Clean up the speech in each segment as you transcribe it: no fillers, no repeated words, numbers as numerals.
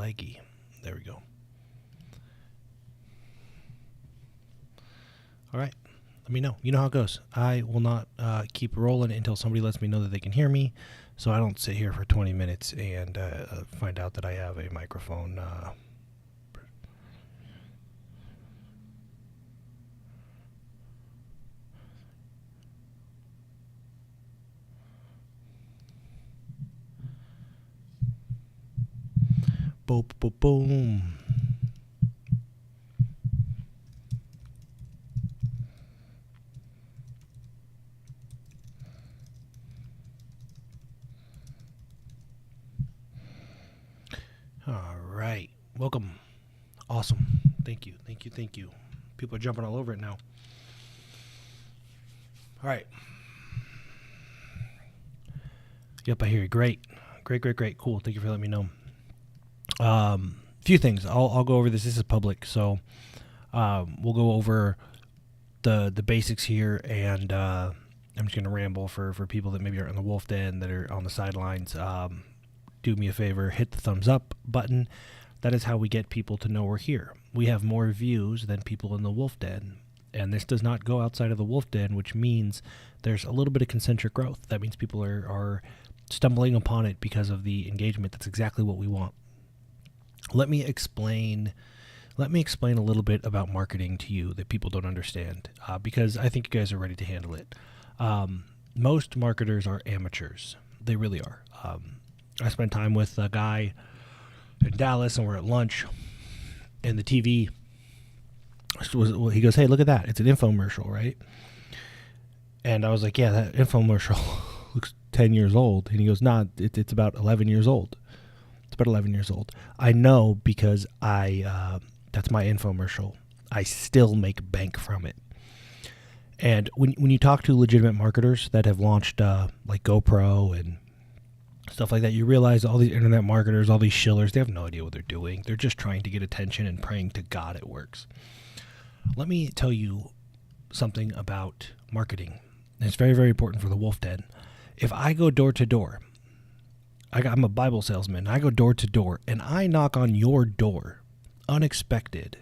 laggy. There we go. All right. Let me know. You know how it goes. I will not keep rolling until somebody lets me know that they can hear me, so I don't sit here for 20 minutes and find out that I have a microphone. Boom, boom, boom. All right. Welcome. Awesome. Thank you. Thank you. Thank you. People are jumping all over it now. All right. Yep, I hear you. Great. Great. Cool. Thank you for letting me know. Few things. I'll go over this. This is public, so we'll go over the basics here, and I'm just gonna ramble for people that maybe are in the wolf den, that are on the sidelines. Do me a favor, hit the thumbs up button. That is how we get people to know we're here. We have more views than people in the wolf den, and this does not go outside of the wolf den, which means there's a little bit of concentric growth. That means people are stumbling upon it because of the engagement. That's exactly what we want. Let me explain a little bit about marketing to you that people don't understand, because I think you guys are ready to handle it. Most marketers are amateurs. They really are. I spent time with a guy in Dallas, and we're at lunch, and the TV he goes, "Hey, look at that. It's an infomercial, right?" And I was like, "Yeah, that infomercial looks 10 years old." And he goes, "Nah, it's about 11 years old. It's about 11 years old. I know because that's my infomercial. I still make bank from it." And when you talk to legitimate marketers that have launched like GoPro and stuff like that, you realize all these internet marketers, all these shillers, they have no idea what they're doing. They're just trying to get attention and praying to God it works. Let me tell you something about marketing. And it's very, very important for the wolf den. If I go door to door, I'm a Bible salesman. I go door to door, and I knock on your door, unexpected.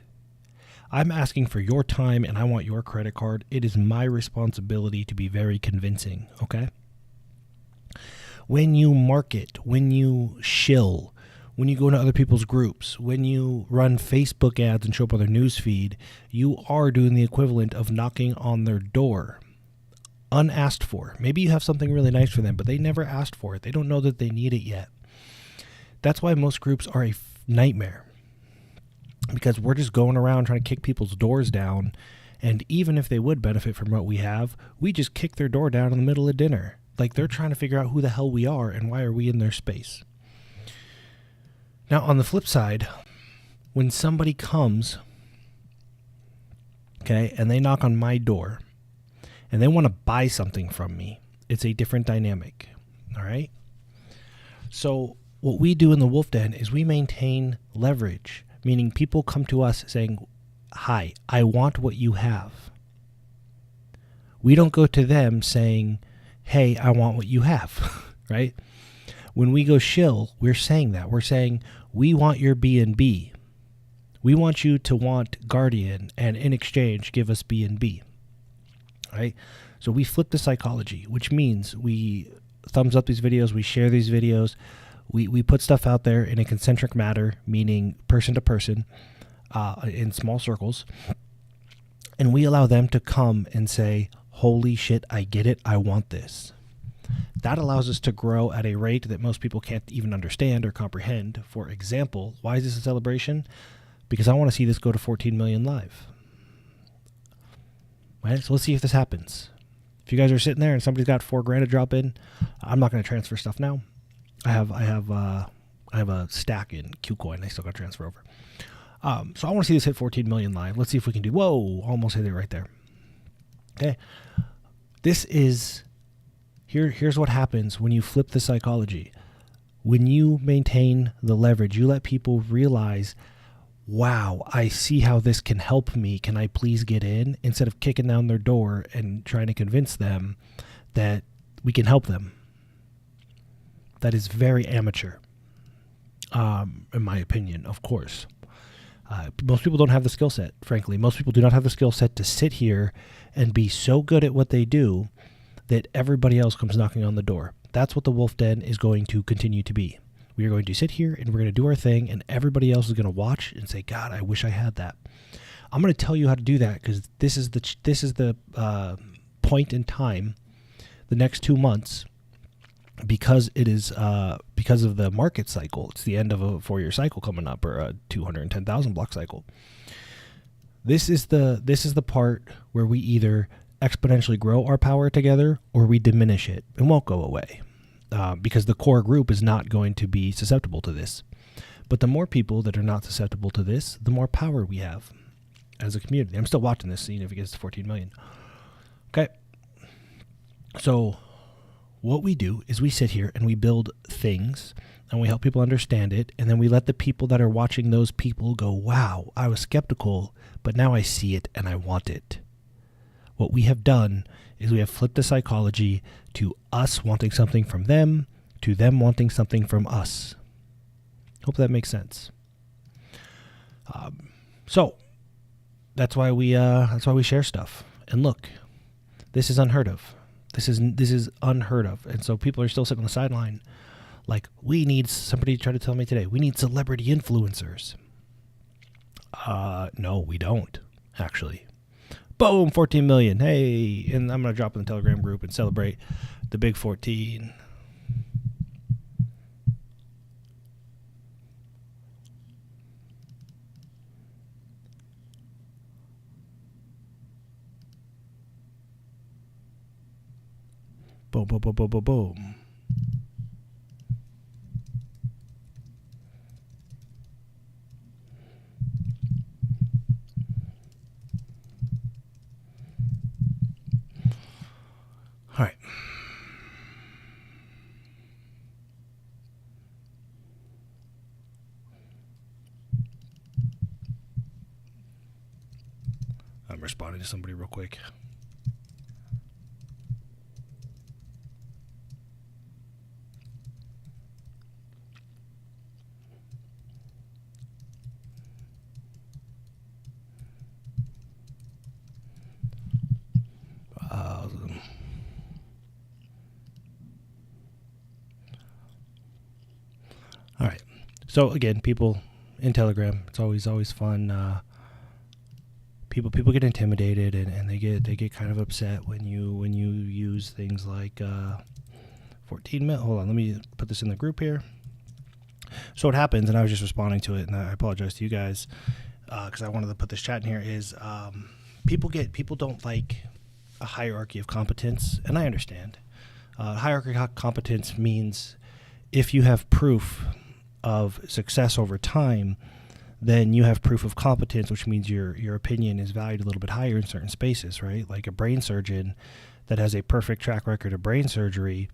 I'm asking for your time, and I want your credit card. It is my responsibility to be very convincing, okay? When you market, when you shill, when you go into other people's groups, when you run Facebook ads and show up on their news feed, you are doing the equivalent of knocking on their door. Unasked for. Maybe you have something really nice for them, but they never asked for it. They don't know that they need it yet. That's why most groups are a nightmare, because we're just going around trying to kick people's doors down, and even if they would benefit from what we have, we just kick their door down in the middle of dinner. Like, they're trying to figure out who the hell we are and why are we in their space. Now, on the flip side, when somebody comes, okay, and they knock on my door, and they want to buy something from me, it's a different dynamic, all right? So what we do in the wolf den is we maintain leverage, meaning people come to us saying, "Hi, I want what you have." We don't go to them saying, "Hey, I want what you have," right? When we go shill, we're saying that. We're saying, "We want your B&B. We want you to want Guardian, and in exchange, give us B&B." Right? So we flip the psychology, which means we thumbs up these videos, we share these videos, we put stuff out there in a concentric manner, meaning person to person, in small circles, and we allow them to come and say, "Holy shit, I get it, I want this." That allows us to grow at a rate that most people can't even understand or comprehend. For example, why is this a celebration? Because I want to see this go to 14 million live. Right? So let's see if this happens. If you guys are sitting there and somebody's got $4,000 to drop in, I'm not going to transfer stuff now. I have a stack in Qcoin. I still got to transfer over. So I want to see this hit 14 million live. Let's see if we can do. Whoa! Almost hit it right there. Okay. This is here's what happens when you flip the psychology. When you maintain the leverage, you let people realize, "Wow, I see how this can help me. Can I please get in?" Instead of kicking down their door and trying to convince them that we can help them. That is very amateur. in my opinion, of course. Most people don't have the skill set, frankly. Most people do not have the skill set to sit here and be so good at what they do that everybody else comes knocking on the door. That's what the Wolf Den is going to continue to be. We are going to sit here and we're going to do our thing, and everybody else is going to watch and say, God, I wish I had that. I'm going to tell you how to do that, because this is the point in time, the next 2 months, because it is because of the market cycle. It's the end of a 4-year cycle coming up, or a 210,000 block cycle. This is the part where we either exponentially grow our power together or we diminish it and won't go away. Because the core group is not going to be susceptible to this. But the more people that are not susceptible to this, the more power we have as a community. I'm still watching this, seeing if it gets to 14 million. Okay. So what we do is we sit here and we build things and we help people understand it. And then we let the people that are watching those people go, wow, I was skeptical, but now I see it and I want it. What we have done is we have flipped the psychology to us wanting something from them, to them wanting something from us. Hope that makes sense. So that's why we share stuff. And look, this is unheard of. This is unheard of. And so people are still sitting on the sideline, like, we need, somebody tried to tell me today, we need celebrity influencers. No, we don't, actually. Boom, 14 million. Hey, and I'm going to drop in the Telegram group and celebrate the big 14. Boom, boom, boom, boom, boom, boom. All right. I'm responding to somebody real quick. All right. So again, people in Telegram, it's always fun. People get intimidated and they get kind of upset when you use things like 14 mil. Hold on, let me put this in the group here. So what happens, and I was just responding to it, and I apologize to you guys because I wanted to put this chat in here. Is people don't like a hierarchy of competence, and I understand. Hierarchy of competence means if you have proof of success over time, then you have proof of competence, which means your opinion is valued a little bit higher in certain spaces, right? Like a brain surgeon that has a perfect track record of brain surgery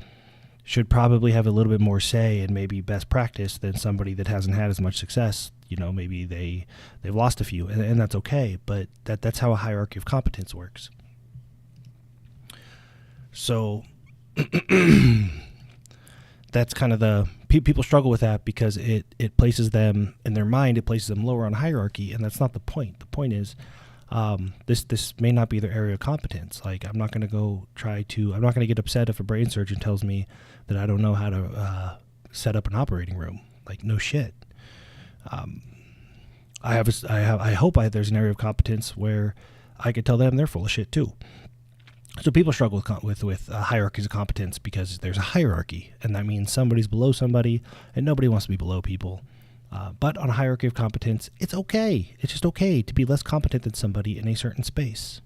should probably have a little bit more say and maybe best practice than somebody that hasn't had as much success. You know, maybe they've lost a few, and that's okay, but that's how a hierarchy of competence works. So that's kind of the people struggle with that because it places them in their mind, it places them lower on hierarchy, and that's not the point. The point is this may not be their area of competence. Like, I'm not going to get upset if a brain surgeon tells me that I don't know how to set up an operating room. Like, no shit. I hope there's an area of competence where I could tell them they're full of shit too. So people struggle with hierarchies of competence because there's a hierarchy, and that means somebody's below somebody, and nobody wants to be below people. But on a hierarchy of competence, it's okay. It's just okay to be less competent than somebody in a certain space.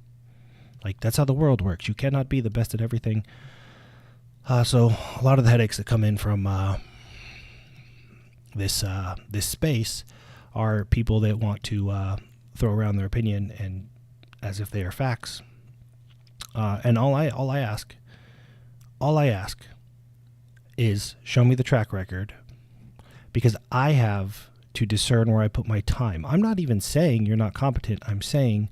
Like, that's how the world works. You cannot be the best at everything. So a lot of the headaches that come in from this space are people that want to throw around their opinion and as if they are facts. And all I ask is show me the track record, because I have to discern where I put my time. I'm not even saying you're not competent. I'm saying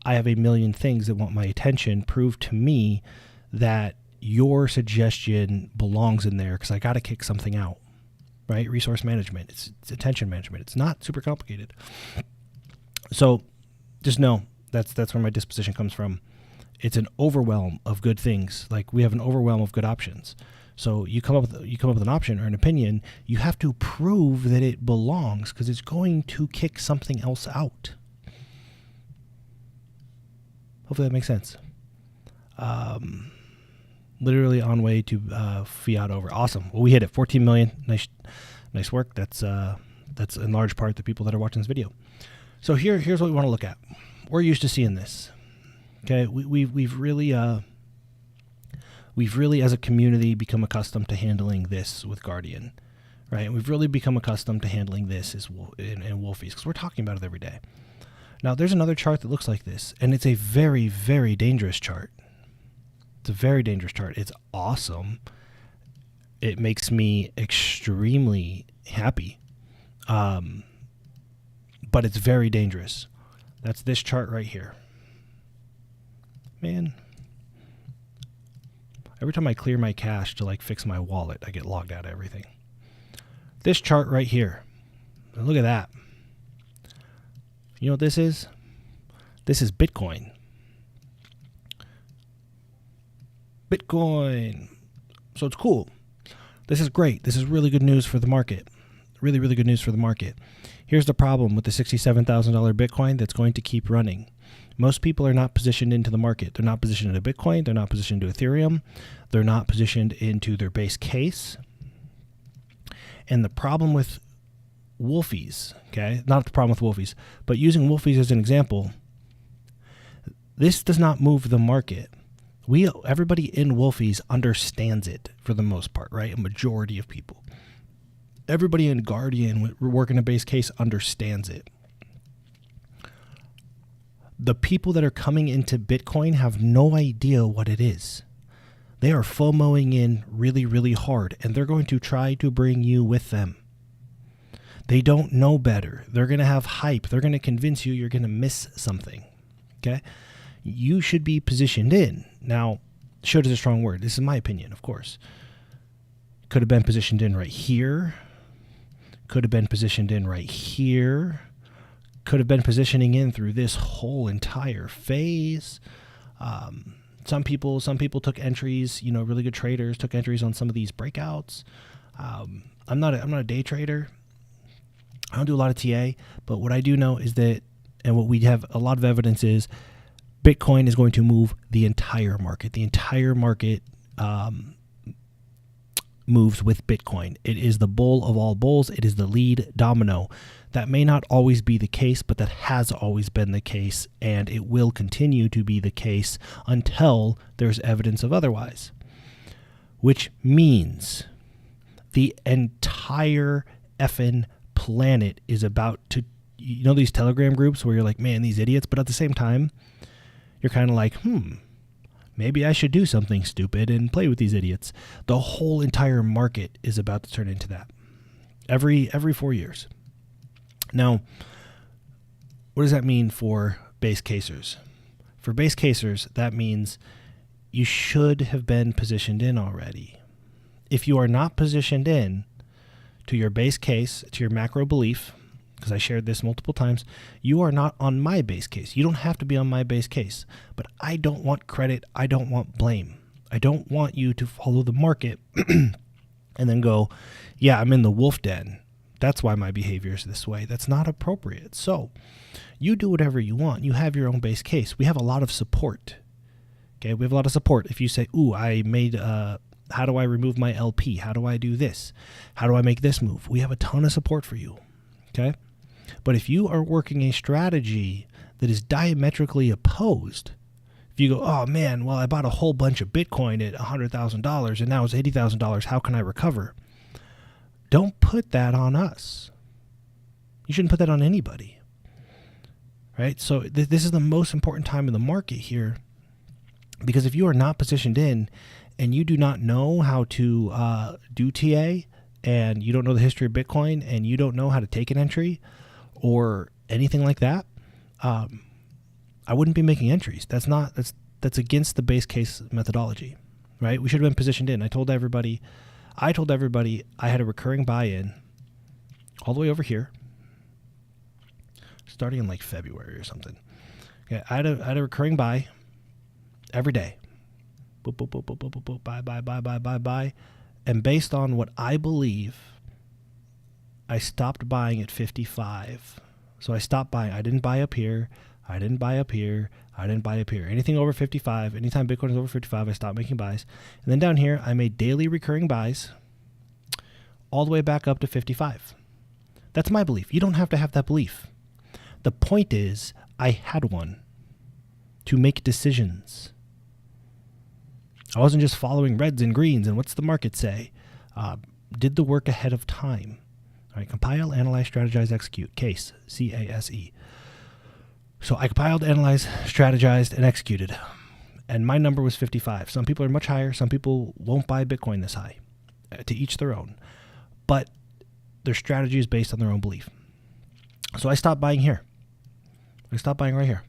I have a million things that want my attention. Prove to me that your suggestion belongs in there, because I got to kick something out. right? Resource management. It's attention management. It's not super complicated. So just know that's where my disposition comes from. It's an overwhelm of good things. Like we have an overwhelm of good options. So you come up with an option or an opinion, you have to prove that it belongs because it's going to kick something else out. Hopefully that makes sense. Literally on way to fiat over. Awesome. Well, we hit it. 14 million. Nice work. That's in large part the people that are watching this video. So here's what we want to look at. We're used to seeing this. Okay, we've really as a community become accustomed to handling this with Guardian, right? And we've really become accustomed to handling this in Wolfies because we're talking about it every day. Now there's another chart that looks like this, and it's a very, very dangerous chart. It's a very dangerous chart. It's awesome. It makes me extremely happy, but it's very dangerous. That's this chart right here. Man, every time I clear my cache to like fix my wallet, I get logged out of everything. This chart right here, look at that. You know what this is? This is Bitcoin. Bitcoin. So it's cool. This is great. This is really good news for the market. Really, really good news for the market. Here's the problem with the $67,000 Bitcoin that's going to keep running. Most people are not positioned into the market. They're not positioned into Bitcoin. They're not positioned into Ethereum. They're not positioned into their base case. And the problem with Wolfies, okay, not the problem with Wolfies, but using Wolfies as an example, this does not move the market. Everybody in Wolfies understands it for the most part, right? A majority of people. Everybody in Guardian working a base case understands it. The people that are coming into Bitcoin have no idea what it is. They are FOMOing in really, really hard, and they're going to try to bring you with them. They don't know better. They're going to have hype. They're going to convince you you're going to miss something. Okay? You should be positioned in. Now, should is a strong word. This is my opinion, of course. Could have been positioned in right here. Could have been positioned in right here. Could have been positioning in through this whole entire phase. Some people took entries. You know, really good traders took entries on some of these breakouts. I'm not a day trader. I don't do a lot of TA, but what I do know is that, and what we have a lot of evidence is, Bitcoin is going to move the entire market. The entire market moves with Bitcoin. It is the bull of all bulls. It is the lead domino. That may not always be the case, but that has always been the case, and it will continue to be the case until there's evidence of otherwise. Which means the entire effing planet is about to, you know, these Telegram groups where you're like, man, these idiots, but at the same time, you're kind of like, maybe I should do something stupid and play with these idiots. The whole entire market is about to turn into that every 4 years. Now, what does that mean for base casers? For base casers, that means you should have been positioned in already. If you are not positioned in to your base case, to your macro belief, because I shared this multiple times, you are not on my base case. You don't have to be on my base case, but I don't want credit. I don't want blame. I don't want you to follow the market and then go, yeah, I'm in the wolf den. That's why my behavior is this way. That's not appropriate. So you do whatever you want. You have your own base case. We have a lot of support. Okay, we have a lot of support. If you say, ooh, I made, how do I remove my LP? How do I do this? How do I make this move? We have a ton of support for you. Okay? But if you are working a strategy that is diametrically opposed, if you go, oh man, well, I bought a whole bunch of Bitcoin at $100,000 and now it's $80,000. How can I recover? Don't put that on us. You shouldn't put that on anybody. Right? So this is the most important time in the market here, because if you are not positioned in and you do not know how to do TA, and you don't know the history of Bitcoin, and you don't know how to take an entry or anything like that, I wouldn't be making entries. That's against the base case methodology, right? We should have been positioned in. I told everybody I told everybody I had a recurring buy-in all the way over here, starting in like February or something. Okay, I had a recurring buy every day. Boop, boop, boop, boop, boop, boop, boop, buy. And based on what I believe, I stopped buying at 55. So I stopped buying. I didn't buy up here. I didn't buy up here. I didn't buy up here. Anything over 55, anytime Bitcoin is over 55, I stopped making buys. And then down here, I made daily recurring buys all the way back up to 55. That's my belief. You don't have to have that belief. The point is, I had one to make decisions. I wasn't just following reds and greens and what's the market say. Did the work ahead of time. All right, compile, analyze, strategize, execute. CASE, C-A-S-E. So I compiled, analyzed, strategized, and executed. And my number was 55. Some people are much higher. Some people won't buy Bitcoin this high. To each their own. But their strategy is based on their own belief. So I stopped buying here. I stopped buying right here.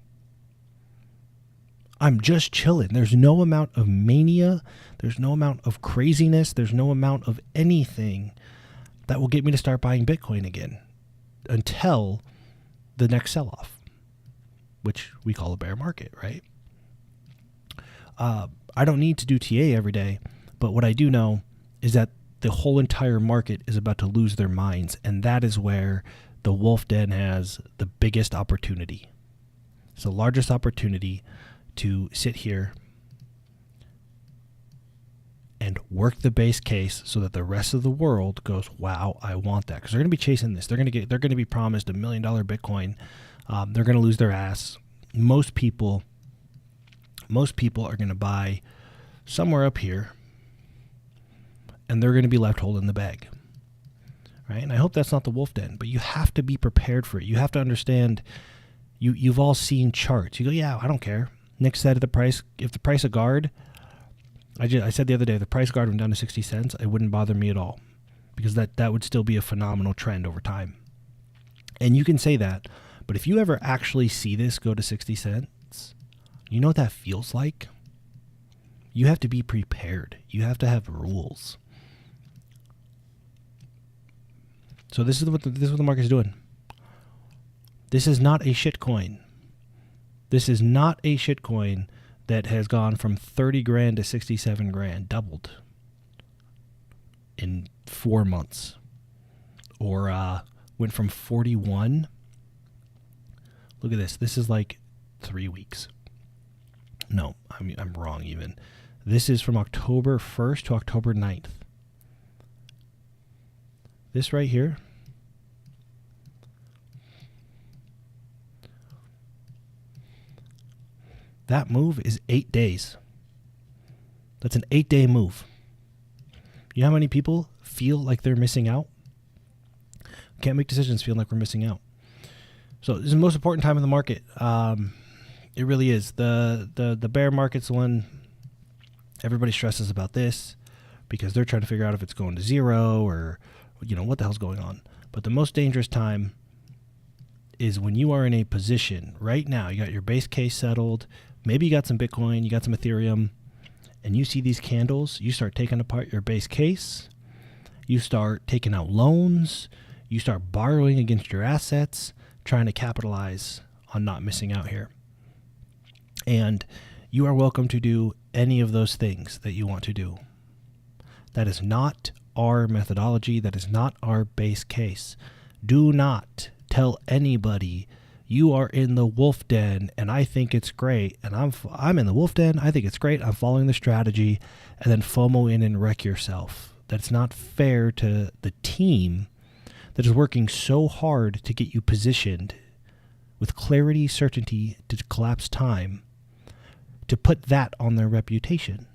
I'm just chilling. There's no amount of mania. There's no amount of craziness. There's no amount of anything that will get me to start buying Bitcoin again until the next sell-off, which we call a bear market, right? I don't need to do TA every day, but what I do know is that the whole entire market is about to lose their minds, and that is where the wolf den has the biggest opportunity. It's the largest opportunity to sit here and work the base case so that the rest of the world goes, wow, I want that. Because they're going to be chasing this. They're going to be promised $1 million Bitcoin. They're going to lose their ass. Most people are going to buy somewhere up here, and they're going to be left holding the bag. Right? And I hope that's not the wolf den, but you have to be prepared for it. You have to understand. You've all seen charts. You go, yeah, I don't care. Nick said if the price of guard, I said the other day, if the price of guard went down to 60 cents, it wouldn't bother me at all, because that would still be a phenomenal trend over time. And you can say that, but if you ever actually see this go to 60 cents, you know what that feels like? You have to be prepared. You have to have rules. So this is what the market's doing. This is not a shitcoin. This is not a shitcoin that has gone from 30 grand to 67 grand, doubled in 4 months, or went from 41. Look at this. This is like 3 weeks. No, I'm wrong even. This is from October 1st to October 9th. This right here, that move is 8 days. That's an 8-day move. You know how many people feel like they're missing out? Can't make decisions feeling like we're missing out. So this is the most important time in the market. It really is. The bear market's the one everybody stresses about this because they're trying to figure out if it's going to zero or what the hell's going on. But the most dangerous time is when you are in a position right now. You got your base case settled. Maybe you got some Bitcoin, you got some Ethereum, and you see these candles. You start taking apart your base case. You start taking out loans. You start borrowing against your assets, trying to capitalize on not missing out here. And you are welcome to do any of those things that you want to do. That is not our methodology. That is not our base case. Do not tell anybody you are in the wolf den and I think it's great, and I'm in the wolf den, I think it's great, I'm following the strategy, and then FOMO in and wreck yourself. That's not fair to the team that is working so hard to get you positioned with clarity, certainty, to collapse time, to put that on their reputation.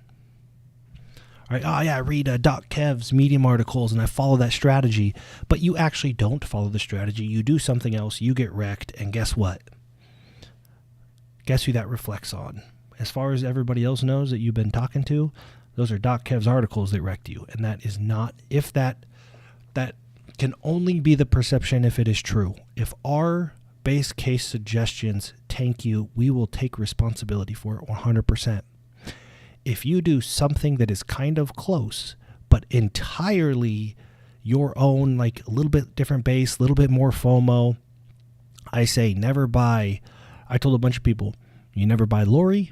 All right, I read Doc Kev's Medium articles and I follow that strategy, but you actually don't follow the strategy. You do something else, you get wrecked, and guess what? Guess who that reflects on? As far as everybody else knows that you've been talking to, those are Doc Kev's articles that wrecked you, and that is not, if that can only be the perception if it is true. If our base case suggestions tank you, we will take responsibility for it 100%. If you do something that is kind of close, but entirely your own, like a little bit different base, a little bit more FOMO. I say never buy. I told a bunch of people, you never buy Lori.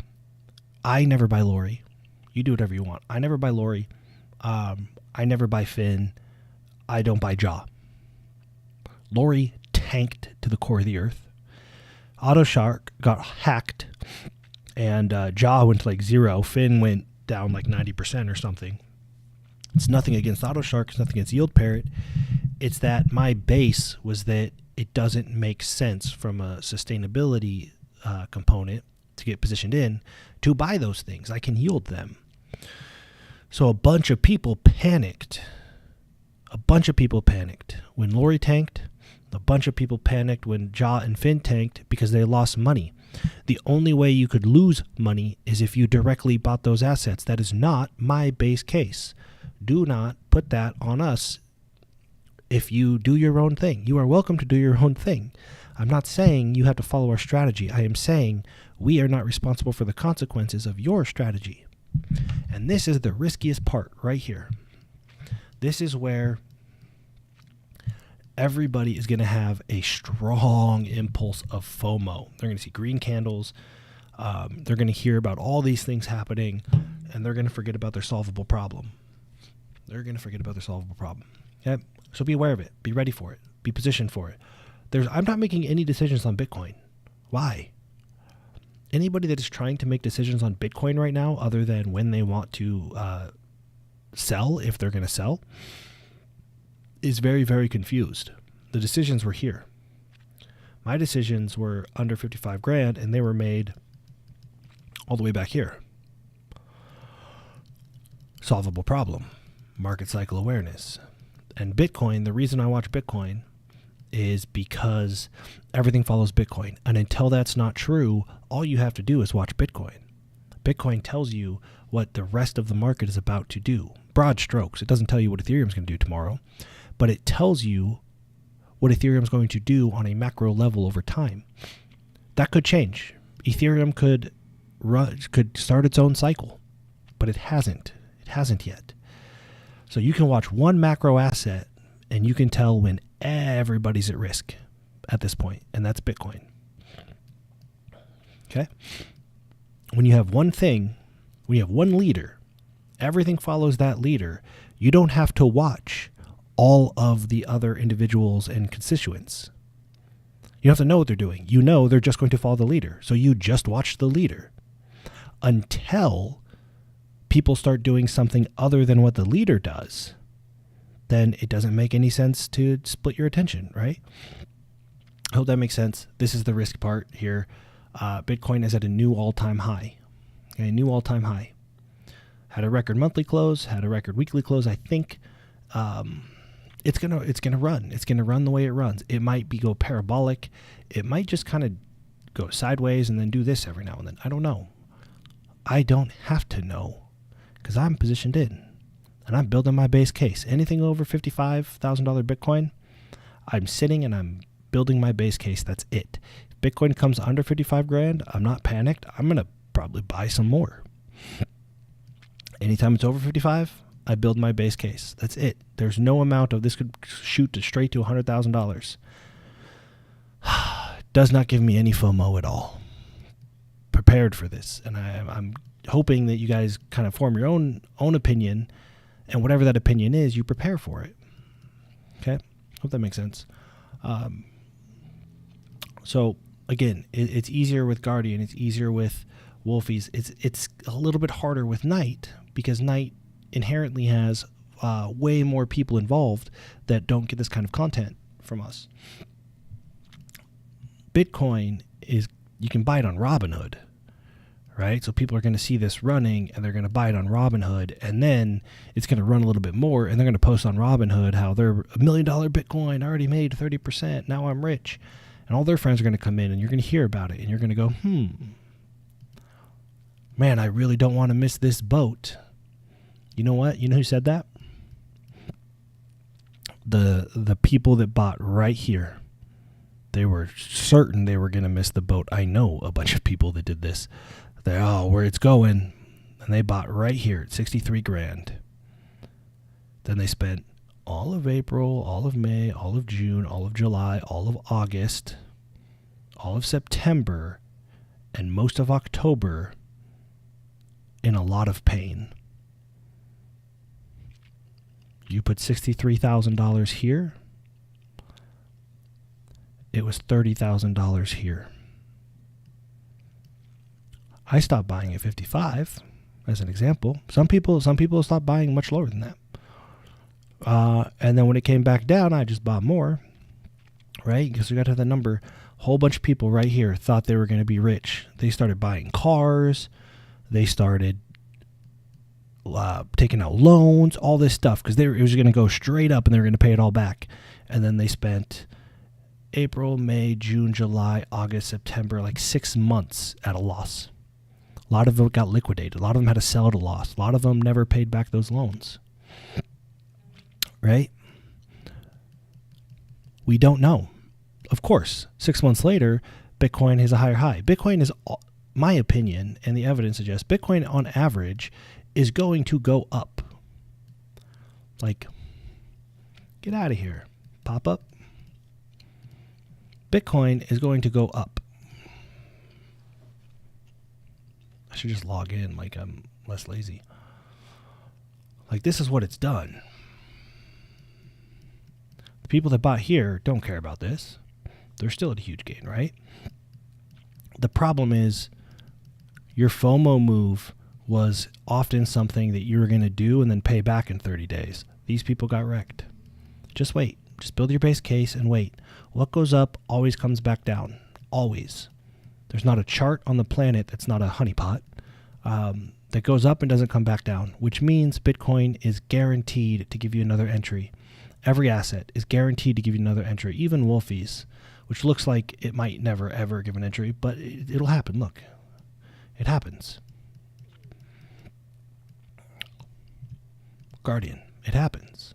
I never buy Lori. You do whatever you want. I never buy Lori. I never buy Finn. I don't buy Jaw. Lori tanked to the core of the earth. Auto Shark got hacked, and Jaw went to like 0. Finn went down like 90% or something. It's nothing against Auto Shark. It's nothing against Yield Parrot. It's that my base was that it doesn't make sense from a sustainability component to get positioned in to buy those things. I can yield them. So a bunch of people panicked. When Lori tanked. A bunch of people panicked when Jaw and Finn tanked because they lost money. The only way you could lose money is if you directly bought those assets. That is not my base case. Do not put that on us. If you do your own thing, you are welcome to do your own thing. I'm not saying you have to follow our strategy. I am saying we are not responsible for the consequences of your strategy. And this is the riskiest part right here. This is where everybody is going to have a strong impulse of FOMO. They're going to see green candles. They're going to hear about all these things happening, and they're going to forget about their solvable problem. Okay? So be aware of it. Be ready for it. Be positioned for it. I'm not making any decisions on Bitcoin. Why? Anybody that is trying to make decisions on Bitcoin right now, other than when they want to sell, if they're going to sell, is very, very confused. The decisions were here. My decisions were under 55 grand, and they were made all the way back here. Solvable problem. Market cycle awareness. And Bitcoin, the reason I watch Bitcoin is because everything follows Bitcoin. And until that's not true, all you have to do is watch Bitcoin. Bitcoin tells you what the rest of the market is about to do. Broad strokes. It doesn't tell you what Ethereum's going to do tomorrow, but it tells you what Ethereum's going to do on a macro level over time. That could change. Ethereum could start its own cycle, but it hasn't. It hasn't yet. So you can watch one macro asset and you can tell when everybody's at risk at this point, and that's Bitcoin. Okay? When you have one thing, when you have one leader, everything follows that leader. You don't have to watch all of the other individuals and constituents. You don't have to know what they're doing. You know they're just going to follow the leader. So you just watch the leader until people start doing something other than what the leader does. Then it doesn't make any sense to split your attention, right? I hope that makes sense. This is the risk part here. Bitcoin is at a new all-time high. Okay, a new all-time high. Had a record monthly close, had a record weekly close. I think it's gonna run. It's gonna run the way it runs. It might go parabolic. It might just kind of go sideways and then do this every now and then. I don't know. I don't have to know because I'm positioned in and I'm building my base case. Anything over $55,000 Bitcoin, I'm sitting and I'm building my base case. That's it. If Bitcoin comes under 55 grand, I'm not panicked. I'm gonna probably buy some more. Anytime it's over 55, I build my base case. That's it. There's no amount of this could shoot straight to $100,000. Does not give me any FOMO at all. Prepared for this, and I'm hoping that you guys kind of form your own opinion, and whatever that opinion is, you prepare for it. Okay, hope that makes sense. So again, it's easier with Guardian. It's easier with Wolfies. It's a little bit harder with Knight because Knight inherently has way more people involved that don't get this kind of content from us. Bitcoin is, you can buy it on Robinhood, right? So people are going to see this running and they're going to buy it on Robinhood, and then it's going to run a little bit more and they're going to post on Robinhood how they're $1 million Bitcoin, I already made 30%, now I'm rich. And all their friends are going to come in and you're going to hear about it and you're going to go, man, I really don't want to miss this boat. You know what? You know who said that? The people that bought right here. They were certain they were going to miss the boat. I know a bunch of people that did this. Where it's going. And they bought right here at 63 grand. Then they spent all of April, all of May, all of June, all of July, all of August, all of September, and most of October in a lot of pain. You put $63,000 here. It was $30,000 here. I stopped buying at 55, as an example. Some people stopped buying much lower than that. And then when it came back down, I just bought more, right? Because we got to the number. A whole bunch of people right here thought they were going to be rich. They started buying cars. They started taking out loans, all this stuff, because it was going to go straight up and they were going to pay it all back. And then they spent April, May, June, July, August, September, like 6 months at a loss. A lot of them got liquidated. A lot of them had to sell at a loss. A lot of them never paid back those loans. Right? We don't know. Of course, 6 months later, Bitcoin is a higher high. Bitcoin is, my opinion, and the evidence suggests, Bitcoin on average is going to go up. Like, get out of here. Pop up. Bitcoin is going to go up. I should just log in like I'm less lazy. Like, this is what it's done. The people that bought here don't care about this. They're still at a huge gain, right? The problem is your FOMO move was often something that you were going to do and then pay back in 30 days. These people got wrecked. Just wait. Just build your base case and wait. What goes up always comes back down. Always. There's not a chart on the planet that's not a honeypot that goes up and doesn't come back down, which means Bitcoin is guaranteed to give you another entry. Every asset is guaranteed to give you another entry, even Wolfie's, which looks like it might never, ever give an entry, but it'll happen. Look, it happens. Guardian, it happens.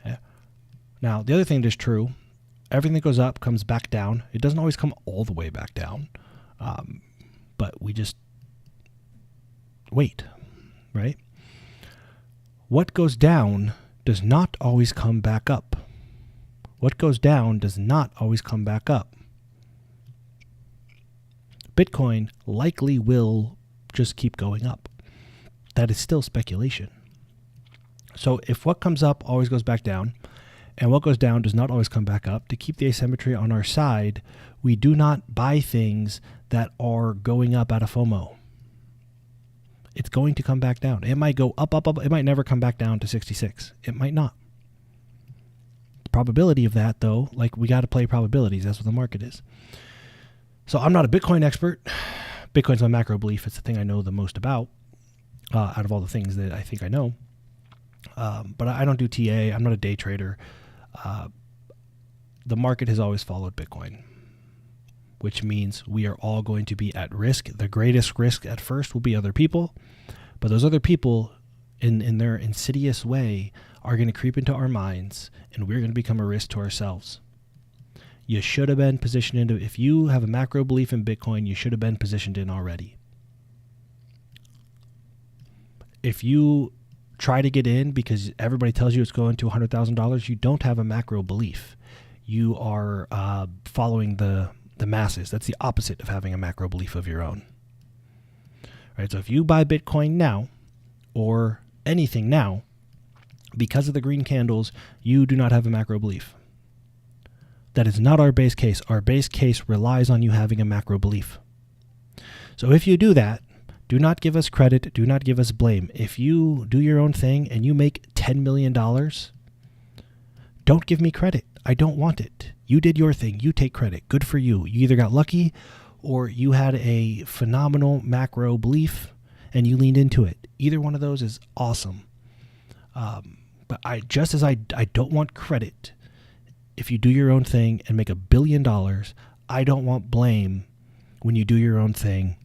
Yeah. Now, the other thing that's true, everything that goes up comes back down. It doesn't always come all the way back down, but we just wait, right? What goes down does not always come back up. What goes down does not always come back up. Bitcoin likely will just keep going up. That is still speculation. So if what comes up always goes back down, and what goes down does not always come back up, to keep the asymmetry on our side, we do not buy things that are going up out of FOMO. It's going to come back down. It might go up, up, up. It might never come back down to 66. It might not. The probability of that, though, like, we got to play probabilities. That's what the market is. So I'm not a Bitcoin expert. Bitcoin's my macro belief. It's the thing I know the most about out of all the things that I think I know. But I don't do TA. I'm not a day trader. The market has always followed Bitcoin, which means we are all going to be at risk. The greatest risk at first will be other people, but those other people in their insidious way are going to creep into our minds, and we're going to become a risk to ourselves. You should have been positioned into, if you have a macro belief in Bitcoin, you should have been positioned in already. If you try to get in because everybody tells you it's going to $100,000, you don't have a macro belief. You are following the masses. That's the opposite of having a macro belief of your own. Right? So if you buy Bitcoin now or anything now, because of the green candles, you do not have a macro belief. That is not our base case. Our base case relies on you having a macro belief. So if you do that, do not give us credit. Do not give us blame. If you do your own thing and you make $10 million, don't give me credit. I don't want it. You did your thing. You take credit. Good for you. You either got lucky or you had a phenomenal macro belief and you leaned into it. Either one of those is awesome. But I don't want credit. If you do your own thing and make $1 billion, I don't want blame when you do your own thing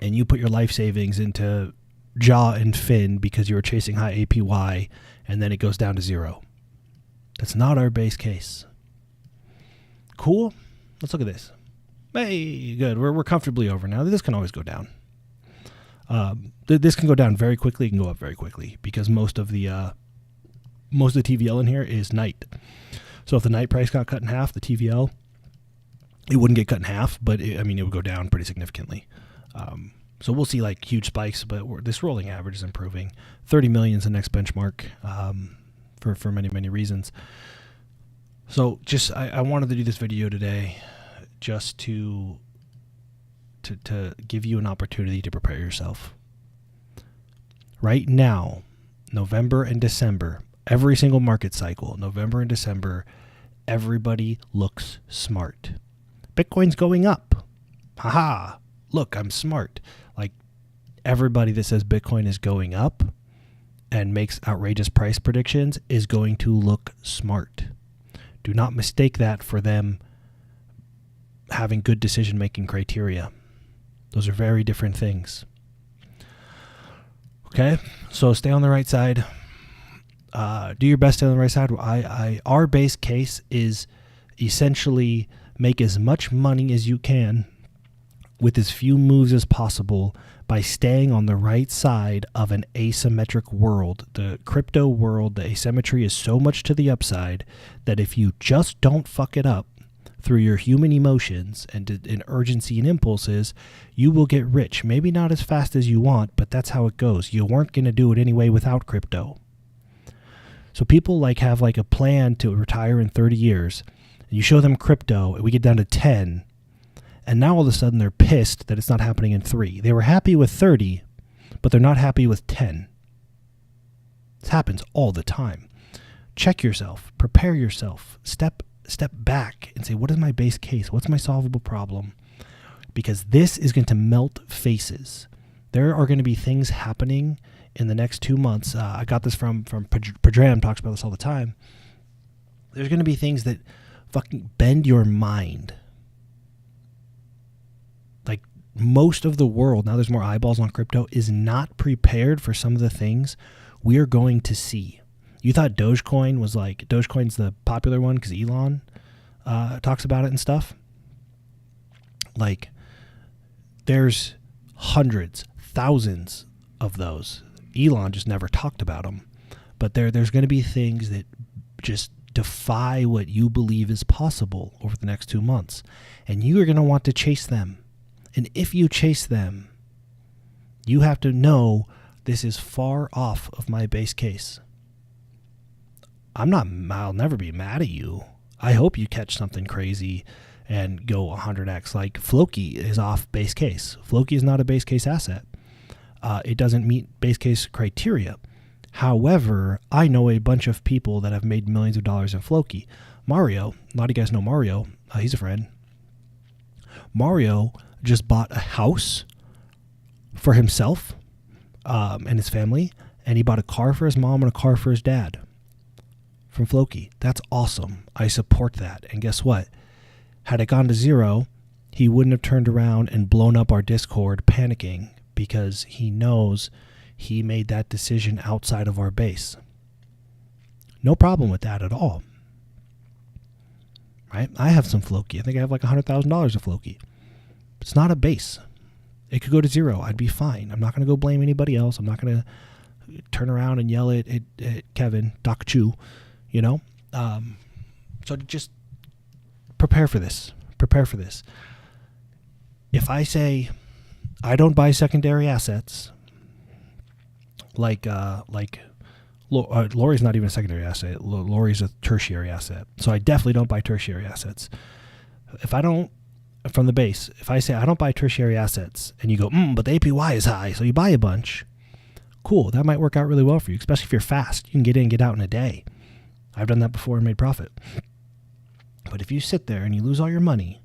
and you put your life savings into Jaw and Fin because you were chasing high APY and then it goes down to zero. That's not our base case. Cool? Let's look at this. Hey, good. We're comfortably over now. This can always go down. This can go down very quickly. It can go up very quickly because most of the most of the TVL in here is night. So if the night price got cut in half, the TVL, it wouldn't get cut in half, but it would go down pretty significantly. So we'll see like huge spikes, but this rolling average is improving. 30 million is the next benchmark for many, many reasons. So just I wanted to do this video today just to give you an opportunity to prepare yourself. Right now, November and December, every single market cycle, November and December, everybody looks smart. Bitcoin's going up. Haha. Look, I'm smart. Like everybody that says Bitcoin is going up and makes outrageous price predictions is going to look smart. Do not mistake that for them having good decision-making criteria. Those are very different things. Okay, so stay on the right side. Do your best to stay on the right side. Our base case is essentially make as much money as you can with as few moves as possible by staying on the right side of an asymmetric world. The crypto world, the asymmetry is so much to the upside that if you just don't fuck it up through your human emotions and urgency and impulses, you will get rich. Maybe not as fast as you want, but that's how it goes. You weren't going to do it anyway without crypto. So people have a plan to retire in 30 years. And you show them crypto, and we get down to 10. And now all of a sudden they're pissed that it's not happening in 3. They were happy with 30, but they're not happy with 10. This happens all the time. Check yourself. Prepare yourself. Step back and say, what is my base case? What's my solvable problem? Because this is going to melt faces. There are going to be things happening in the next 2 months. I got this from Padram, talks about this all the time. There's going to be things that fucking bend your mind. Like most of the world, now there's more eyeballs on crypto, is not prepared for some of the things we are going to see. You thought Dogecoin's the popular one because Elon talks about it and stuff. Like there's hundreds, thousands of those. Elon just never talked about them. But there's going to be things that just defy what you believe is possible over the next 2 months. And you are going to want to chase them. And if you chase them, you have to know this is far off of my base case. I'll never be mad at you. I hope you catch something crazy and go 100x. Like Floki is off base case. Floki is not a base case asset. It doesn't meet base case criteria. However, I know a bunch of people that have made millions of dollars in Floki. Mario, a lot of you guys know Mario. He's a friend. Mario just bought a house for himself and his family, and he bought a car for his mom and a car for his dad from Floki. That's awesome. I support that. And guess what? Had it gone to 0, he wouldn't have turned around and blown up our Discord panicking because he knows he made that decision outside of our base. No problem with that at all. Right? I have some Floki. I think I have like $100,000 of Floki. It's not a base. It could go to 0. I'd be fine. I'm not going to go blame anybody else. I'm not going to turn around and yell at Kevin, Doc Chu, So just prepare for this. Prepare for this. If I say I don't buy secondary assets, Lori's not even a secondary asset. Lori's a tertiary asset. So I definitely don't buy tertiary assets. If I don't, from the base, if I say I don't buy tertiary assets and you go, but the APY is high, so you buy a bunch, cool. That might work out really well for you, especially if you're fast. You can get in and get out in a day. I've done that before and made profit. But if you sit there and you lose all your money,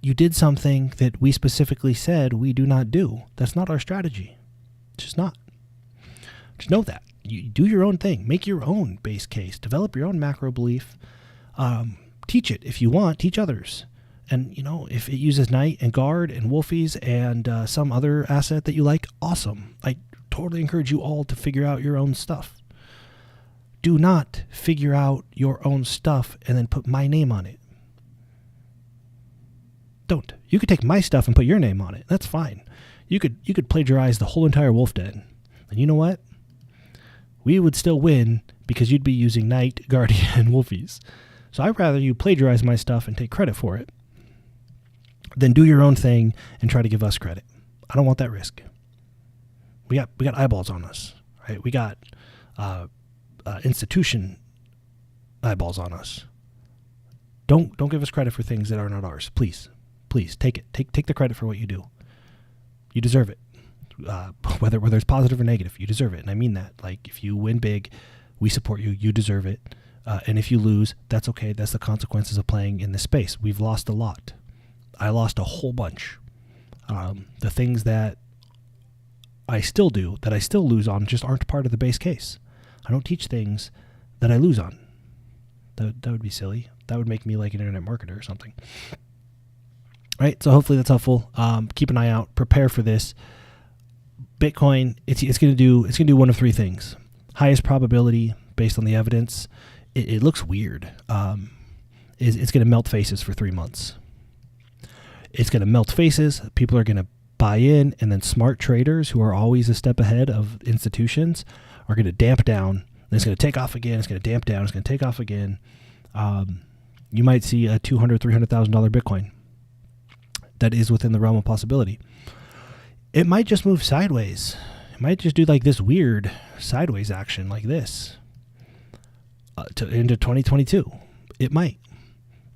you did something that we specifically said we do not do. That's not our strategy. It's just not. Just know that. You do your own thing. Make your own base case. Develop your own macro belief. Teach it if you want. Teach others. And, if it uses Night and Guard and Wolfies and some other asset that you like, awesome. I totally encourage you all to figure out your own stuff. Do not figure out your own stuff and then put my name on it. Don't. You could take my stuff and put your name on it. That's fine. You could plagiarize the whole entire Wolf Den. then you know what? We would still win because you'd be using Knight, Guardian, and Wolfies. So I'd rather you plagiarize my stuff and take credit for it than do your own thing and try to give us credit. I don't want that risk. We got eyeballs on us, right? We got institution eyeballs on us. Don't give us credit for things that are not ours. Please take it. Take the credit for what you do. You deserve it. Whether it's positive or negative, you deserve it. And I mean that. Like, if you win big, we support you. You deserve it. And if you lose, that's okay. That's the consequences of playing in this space. We've lost a lot. I lost a whole bunch. The things that I still do, that I still lose on, just aren't part of the base case. I don't teach things that I lose on. That would be silly. That would make me like an internet marketer or something. All right, so hopefully that's helpful. Keep an eye out. Prepare for this. Bitcoin, it's going to do one of three things. Highest probability based on the evidence. It looks weird. It's going to melt faces for 3 months. It's going to melt faces. People are going to buy in, and then smart traders who are always a step ahead of institutions are going to damp down. Then it's going to take off again. It's going to damp down. It's going to take off again. You might see a $200,000, $300,000 Bitcoin. That is within the realm of possibility. It might just move sideways. It might just do like this weird sideways action like this into 2022. It might.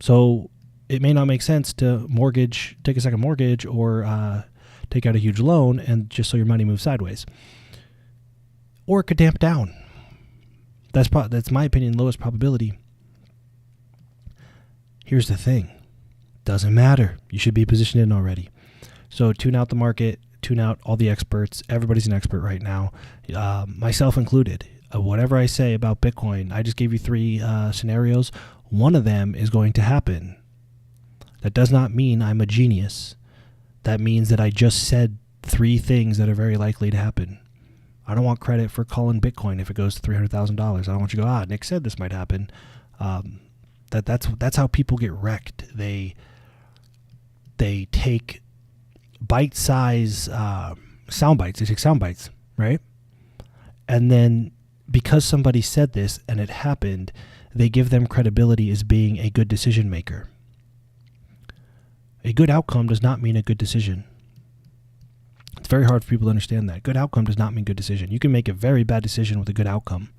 So it may not make sense to take a second mortgage or take out a huge loan and just so your money moves sideways. Or it could damp down. That's my opinion, lowest probability. Here's the thing. Doesn't matter. You should be positioned in already. So tune out the market, tune out all the experts. Everybody's an expert right now, myself included. Whatever I say about Bitcoin, I just gave you 3 scenarios. One of them is going to happen. That does not mean I'm a genius. That means that I just said 3 things that are very likely to happen. I don't want credit for calling Bitcoin if it goes to $300,000. I don't want you to go, Nick said this might happen. That's how people get wrecked. They take bite-size sound bites. They take sound bites, right? And then because somebody said this and it happened, they give them credibility as being a good decision maker. A good outcome does not mean a good decision. It's very hard for people to understand that. Good outcome does not mean good decision. You can make a very bad decision with a good outcome.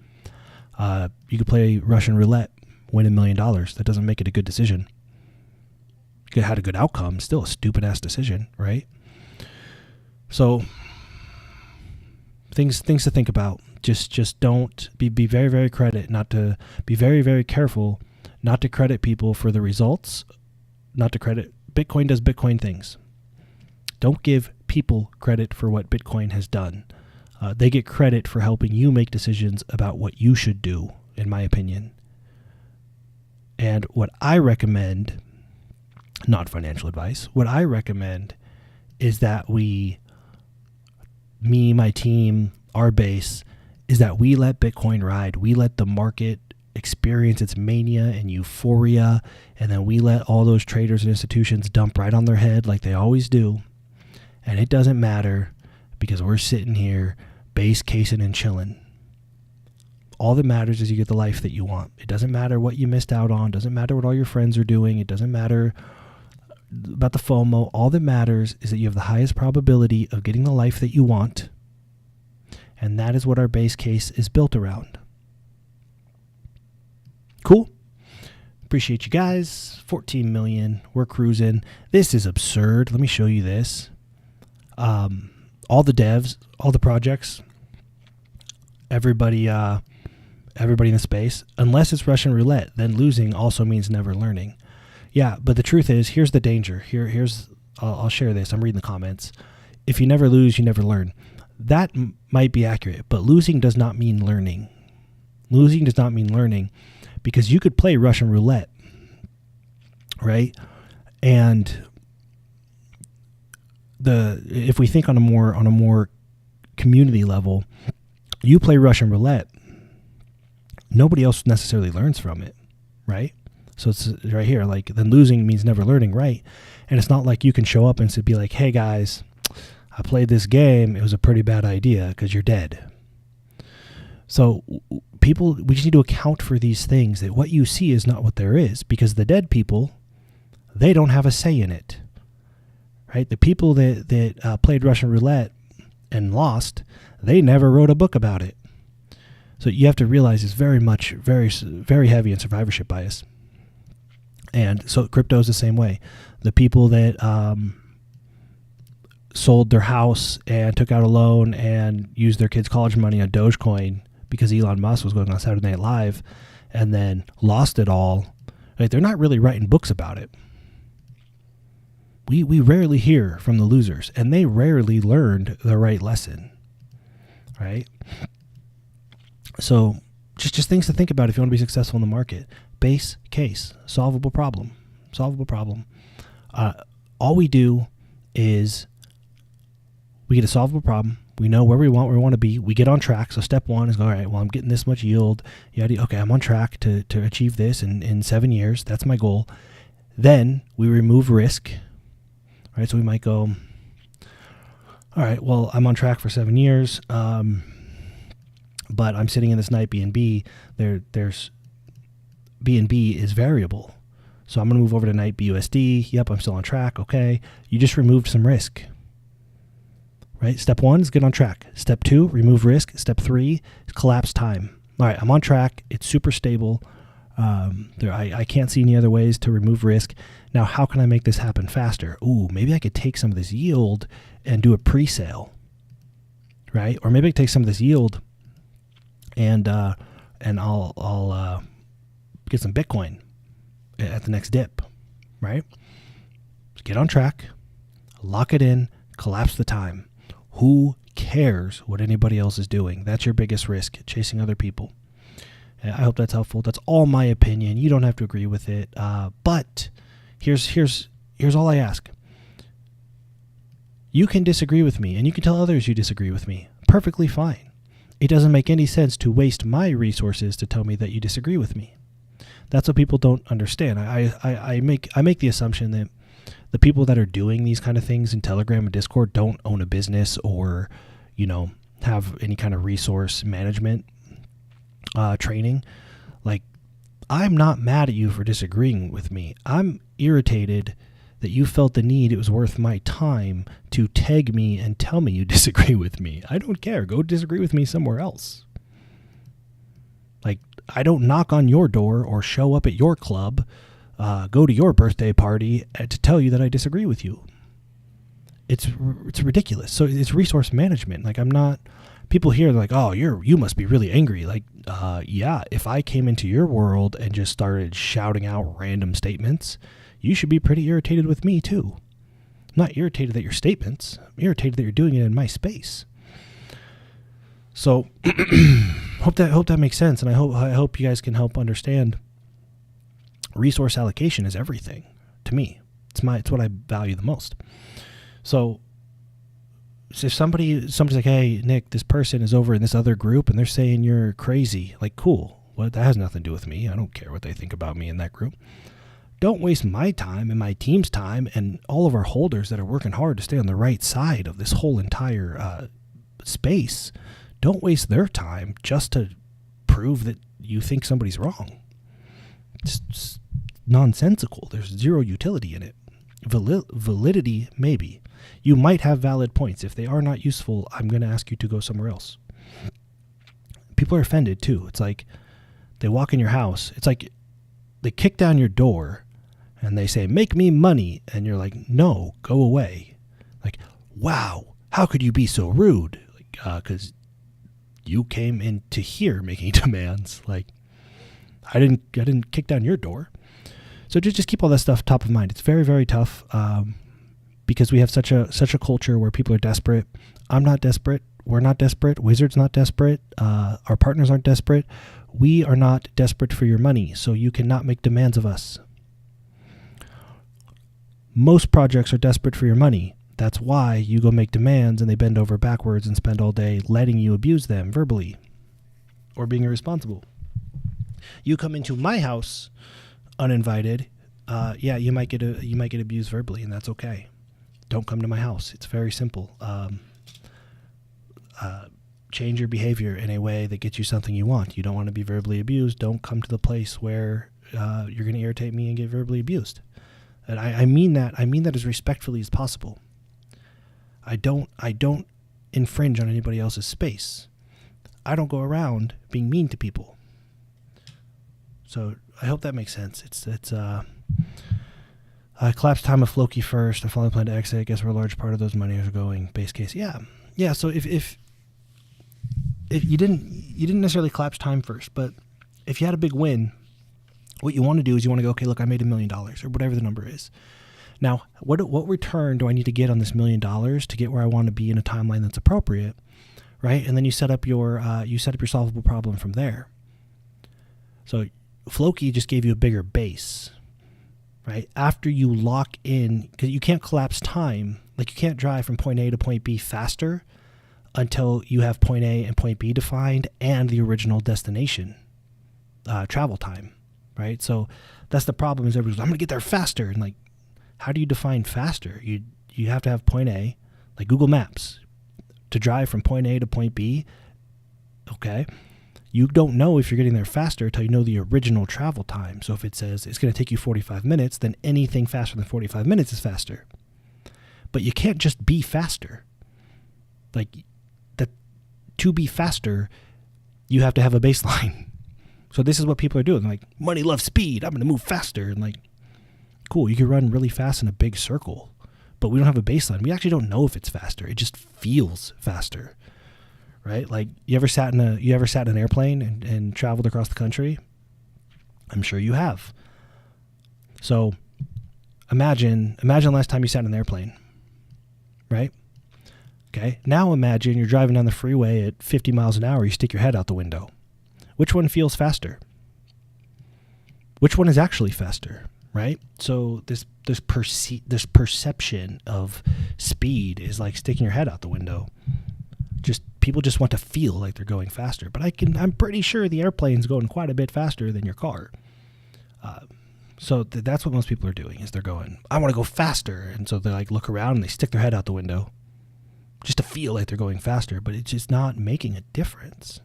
You could play Russian roulette, win $1 million. That doesn't make it a good decision. You could have had a good outcome, still a stupid-ass decision, right? So, things to think about. Just don't be very, very be very, very careful not to credit people for the results, not to credit. Bitcoin does Bitcoin things. Don't give people credit for what Bitcoin has done. They get credit for helping you make decisions about what you should do, in my opinion. And what I recommend, not financial advice, what I recommend is that me, my team, our base, is that we let Bitcoin ride. We let the market experience its mania and euphoria, and then we let all those traders and institutions dump right on their head like they always do. And it doesn't matter because we're sitting here base casing and chilling. All that matters is you get the life that you want. It doesn't matter what you missed out on. It doesn't matter what all your friends are doing. It doesn't matter about the FOMO. All that matters is that you have the highest probability of getting the life that you want. And that is what our base case is built around. Cool. Appreciate you guys. 14 million. We're cruising. This is absurd. Let me show you this. All the devs, all the projects, everybody in the space, unless it's Russian roulette, then losing also means never learning. Yeah, but the truth is, here's the danger. I'll share this. I'm reading the comments. If you never lose, you never learn. That might be accurate, but losing does not mean learning. Losing does not mean learning, because you could play Russian roulette, right? And if we think on a more community level, you play Russian roulette, nobody else necessarily learns from it, right? So it's right here, like, then losing means never learning, right? And it's not like you can show up and be like, hey guys, I played this game. It was a pretty bad idea because you're dead. So people, we just need to account for these things, that what you see is not what there is, because the dead people, they don't have a say in it, right? The people that played Russian roulette and lost, they never wrote a book about it. So you have to realize it's very heavy in survivorship bias. And so crypto is the same way. The people that sold their house and took out a loan and used their kids' college money on Dogecoin because Elon Musk was going on Saturday Night Live and then lost it all, right? They're not really writing books about it. We rarely hear from the losers, and they rarely learned the right lesson, right? So just things to think about if you want to be successful in the market. Base case, solvable problem. All we do is we get a solvable problem. We know where we want to be. We get on track. So step one is go, all right, well, I'm getting this much yield. Okay, I'm on track to achieve this in 7 years. That's my goal. Then we remove risk, right? So we might go, all right, well, I'm on track for 7 years, but I'm sitting in this night B&B. There's B&B is variable. So I'm going to move over to night BUSD. Yep, I'm still on track. Okay. You just removed some risk, right? Step one is get on track. Step two, remove risk. Step three, collapse time. All right, I'm on track. It's super stable. I can't see any other ways to remove risk. Now, how can I make this happen faster? Ooh, maybe I could take some of this yield and do a pre-sale, right? Or maybe I could take some of this yield and I'll get some Bitcoin at the next dip, right? Get on track, lock it in, collapse the time. Who cares what anybody else is doing? That's your biggest risk, chasing other people. I hope that's helpful. That's all my opinion. You don't have to agree with it. But here's all I ask. You can disagree with me, and you can tell others you disagree with me. Perfectly fine. It doesn't make any sense to waste my resources to tell me that you disagree with me. That's what people don't understand. I make the assumption that the people that are doing these kind of things in Telegram and Discord don't own a business or, have any kind of resource management training. Like, I'm not mad at you for disagreeing with me. I'm irritated that you felt the need it was worth my time to tag me and tell me you disagree with me. I don't care. Go disagree with me somewhere else. Like, I don't knock on your door or show up at your club, go to your birthday party to tell you that I disagree with you. It's ridiculous. So it's resource management. Like, I'm not, people here, they're like, oh, you must be really angry. Like, yeah, if I came into your world and just started shouting out random statements, you should be pretty irritated with me too. I'm not irritated at your statements. I'm irritated that you're doing it in my space. So hope that makes sense, and I hope you guys can help understand. Resource allocation is everything to me. It's what I value the most. So if somebody's like, hey, Nick, this person is over in this other group and they're saying you're crazy, like, cool. Well, that has nothing to do with me. I don't care what they think about me in that group. Don't waste my time and my team's time and all of our holders that are working hard to stay on the right side of this whole entire space. Don't waste their time just to prove that you think somebody's wrong. It's nonsensical. There's zero utility in it. Validity, maybe. You might have valid points. If they are not useful, I'm going to ask you to go somewhere else. People are offended too. It's like they walk in your house. It's like they kick down your door and they say, make me money. And you're like, no, go away. Like, wow, how could you be so rude? Like, 'cause you came into here making demands. Like, I didn't kick down your door. So just keep all that stuff top of mind. It's very, very tough because we have such a culture where people are desperate. I'm not desperate. We're not desperate. Wizard's not desperate. Our partners aren't desperate. We are not desperate for your money, so you cannot make demands of us. Most projects are desperate for your money. That's why you go make demands and they bend over backwards and spend all day letting you abuse them verbally or being irresponsible. You come into my house uninvited, you might get abused verbally, and that's okay. don't come to my house. It's very simple. Change your behavior in a way that gets you something you want. You don't want to be verbally abused. Don't come to the place where you're going to irritate me and get verbally abused. And I mean that. I mean that as respectfully as possible. I don't infringe on anybody else's space. I don't go around being mean to people. So I hope that makes sense. It's collapse time of Floki first. I finally plan to exit. I guess where a large part of those monies are going. Base case, yeah. So if you didn't necessarily collapse time first, but if you had a big win, what you want to do is you want to go, okay, look, I made $1 million or whatever the number is. Now, what return do I need to get on this $1 million to get where I want to be in a timeline that's appropriate, right? And then you set up your solvable problem from there. So Floki just gave you a bigger base, right? After you lock in, because you can't collapse time, like you can't drive from point A to point B faster until you have point A and point B defined and the original destination travel time, right? So that's the problem is everybody's, I'm going to get there faster. And like, how do you define faster? You have to have point A, like Google Maps, to drive from point A to point B. Okay. You don't know if you're getting there faster until you know the original travel time. So if it says it's going to take you 45 minutes, then anything faster than 45 minutes is faster. But you can't just be faster. Like, that to be faster, you have to have a baseline. So this is what people are doing. Like, money loves speed. I'm going to move faster. And like, cool, you can run really fast in a big circle, but we don't have a baseline. We actually don't know if it's faster. It just feels faster. Right? Like, you ever sat in an airplane and traveled across the country? I'm sure you have. So imagine last time you sat in an airplane, right? Okay. Now imagine you're driving down the freeway at 50 miles an hour. You stick your head out the window. Which one feels faster? Which one is actually faster? Right? So this perception of speed is like sticking your head out the window. People just want to feel like they're going faster, but I'm pretty sure the airplane's going quite a bit faster than your car. So that's what most people are doing is they're going, I want to go faster. And so they like look around and they stick their head out the window just to feel like they're going faster, but it's just not making a difference.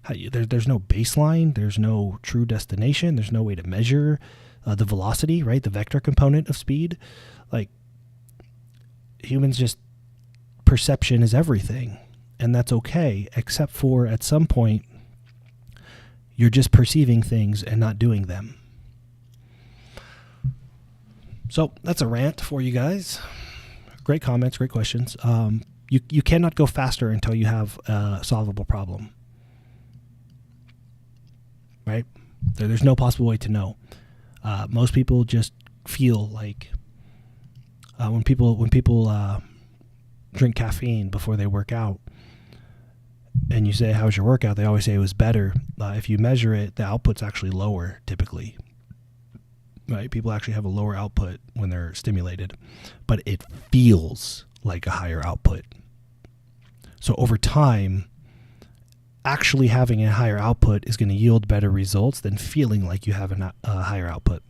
There's no baseline. There's no true destination. There's no way to measure the velocity, right? The vector component of speed. Like, humans just, perception is everything. And that's okay, except for at some point, you're just perceiving things and not doing them. So that's a rant for you guys. Great comments, great questions. You cannot go faster until you have a solvable problem. Right? There's no possible way to know. Most people just feel like when people drink caffeine before they work out, and you say, how's your workout? They always say it was better. If you measure it, the output's actually lower typically. Right? People actually have a lower output when they're stimulated, but it feels like a higher output. So over time, actually having a higher output is going to yield better results than feeling like you have a higher output.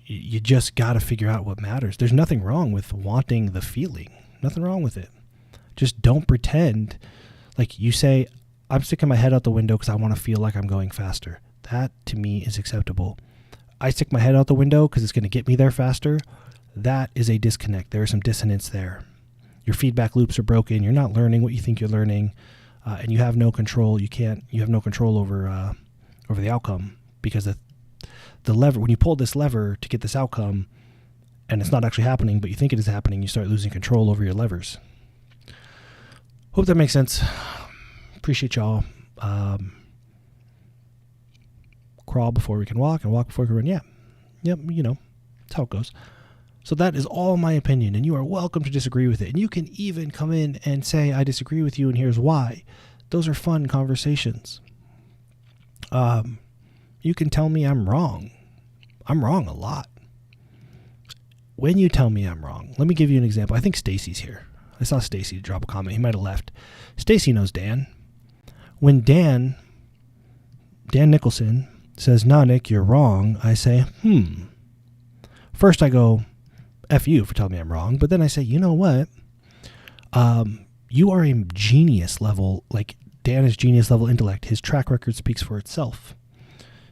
You just got to figure out what matters. There's nothing wrong with wanting the feeling. Nothing wrong with it. Just don't pretend like you say, I'm sticking my head out the window because I want to feel like I'm going faster. That to me is acceptable. I stick my head out the window because it's going to get me there faster. That is a disconnect. There is some dissonance there. Your feedback loops are broken. You're not learning what you think you're learning, and you have no control. You have no control over the outcome because the lever, when you pull this lever to get this outcome, and it's not actually happening, but you think it is happening, you start losing control over your levers. Hope that makes sense. Appreciate y'all. Crawl before we can walk and walk before we can run. Yeah. Yep. You know, that's how it goes. So that is all my opinion, and you are welcome to disagree with it. And you can even come in and say, I disagree with you, and here's why. Those are fun conversations. You can tell me I'm wrong. I'm wrong a lot. When you tell me I'm wrong, let me give you an example. I think Stacy's here. I saw Stacy drop a comment. He might have left. Stacy knows Dan. When Dan Nicholson says, nah, Nick, you're wrong, I say, First I go, F you for telling me I'm wrong. But then I say, you know what? You are a genius level, like Dan is genius level intellect. His track record speaks for itself.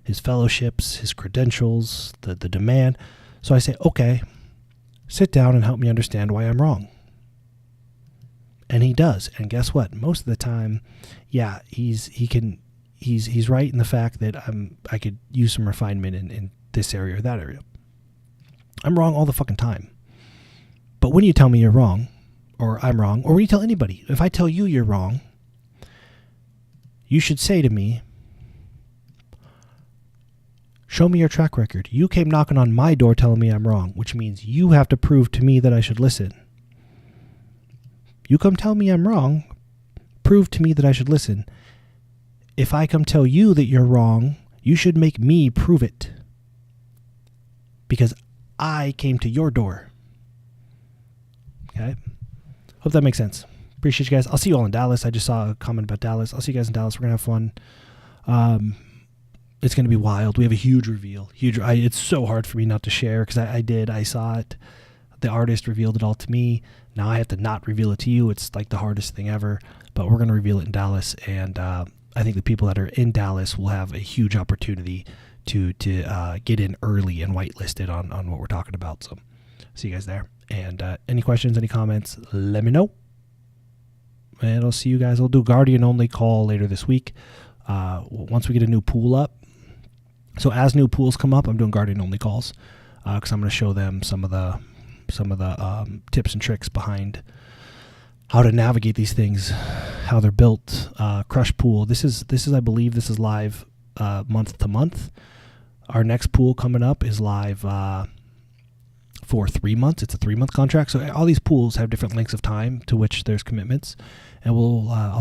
His fellowships, his credentials, the demand. So I say, okay, sit down and help me understand why I'm wrong. And he does. And guess what? Most of the time, yeah, he's right in the fact that I could use some refinement in this area or that area. I'm wrong all the fucking time. But when you tell me you're wrong, or I'm wrong, or when you tell anybody, if I tell you you're wrong, you should say to me, show me your track record. You came knocking on my door telling me I'm wrong, which means you have to prove to me that I should listen. You come tell me I'm wrong, prove to me that I should listen. If I come tell you that you're wrong, you should make me prove it. Because I came to your door. Okay? Hope that makes sense. Appreciate you guys. I'll see you all in Dallas. I just saw a comment about Dallas. I'll see you guys in Dallas. We're going to have fun. It's going to be wild. We have a huge reveal. It's so hard for me not to share because I saw it. The artist revealed it all to me. Now I have to not reveal it to you. It's like the hardest thing ever. But we're going to reveal it in Dallas. And I think the people that are in Dallas will have a huge opportunity to get in early and whitelisted on what we're talking about. So see you guys there. And any questions, any comments, let me know. And I'll see you guys. I'll do a Guardian only call later this week. Once we get a new pool up. So as new pools come up, I'm doing Guardian only calls because I'm going to show them some of the tips and tricks behind how to navigate these things, how they're built. Crush pool. This is I believe this is live month to month. Our next pool coming up is live for 3 months. It's a 3-month contract. So all these pools have different lengths of time to which there's commitments, and I'll